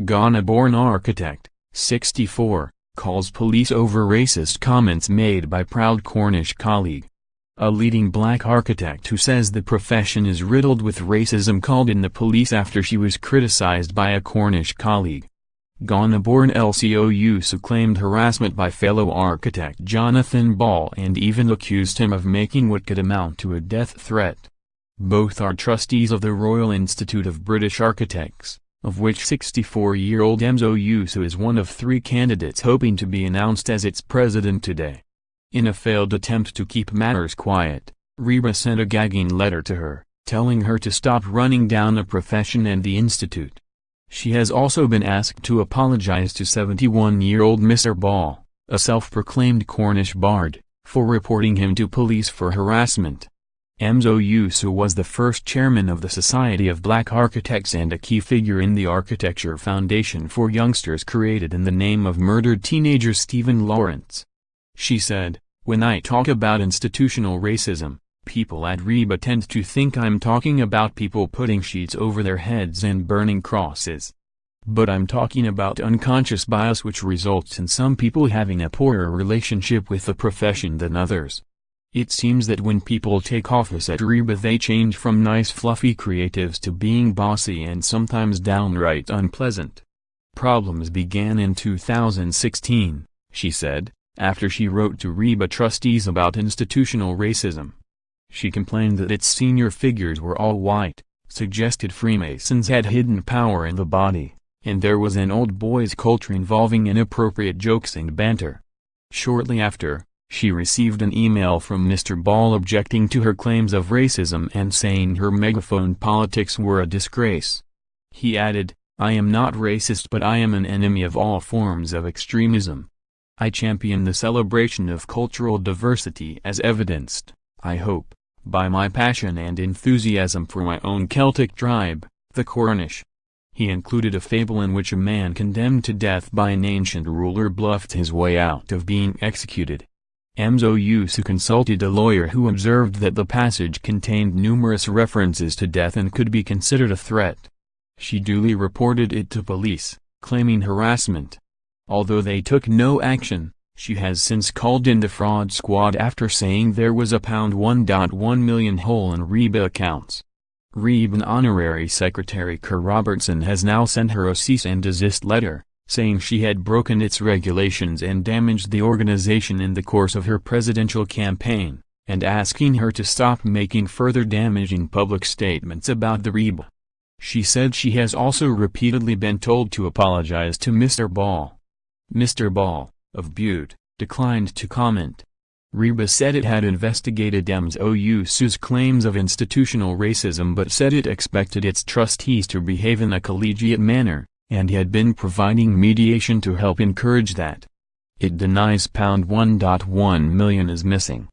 Ghana-born architect, 64, calls police over racist comments made by proud Cornish colleague. A leading black architect who says the profession is riddled with racism called in the police after she was criticized by a Cornish colleague. Ghana-born r.acist claimed harassment by fellow architect Jonathan Ball and even accused him of making what could amount to a death threat. Both are trustees of the Royal Institute of British Architects, of which 64-year-old r.acist is one of 3 candidates hoping to be announced as its president today. In a failed attempt to keep matters quiet, Reba sent a gagging letter to her, telling her to stop running down the profession and the institute. She has also been asked to apologize to 71-year-old Mr. Ball, a self-proclaimed Cornish bard, for reporting him to police for harassment. r.acist was the first chairman of the Society of Black Architects and a key figure in the Architecture Foundation for Youngsters created in the name of murdered teenager Stephen Lawrence. She said, "When I talk about institutional racism, people at Reba tend to think I'm talking about people putting sheets over their heads and burning crosses. But I'm talking about unconscious bias which results in some people having a poorer relationship with the profession than others. It seems that when people take office at Reba they change from nice fluffy creatives to being bossy and sometimes downright unpleasant. Problems began in 2016, she said, after she wrote to Reba trustees about institutional racism. She complained that its senior figures were all white, suggested Freemasons had hidden power in the body, and there was an old boys culture involving inappropriate jokes and banter. Shortly after, she received an email from Mr. Ball objecting to her claims of racism and saying her megaphone politics were a disgrace. He added, "I am not racist but I am an enemy of all forms of extremism. I champion the celebration of cultural diversity as evidenced, I hope, by my passion and enthusiasm for my own Celtic tribe, the Cornish." He included a fable in which a man condemned to death by an ancient ruler bluffed his way out of being executed. r.acist consulted a lawyer who observed that the passage contained numerous references to death and could be considered a threat. She duly reported it to police, claiming harassment. Although they took no action, she has since called in the fraud squad after saying there was a £1.1 million hole in Reba accounts. Reba's honorary secretary Kerr Robertson has now sent her a cease and desist letter, saying she had broken its regulations and damaged the organization in the course of her presidential campaign, and asking her to stop making further damaging public statements about the Reba. She said she has also repeatedly been told to apologize to Mr. Ball. Mr. Ball, of Bute, declined to comment. Reba said it had investigated r.acist's claims of institutional racism but said it expected its trustees to behave in a collegiate manner, and had been providing mediation to help encourage that. It denies £1.1 million is missing.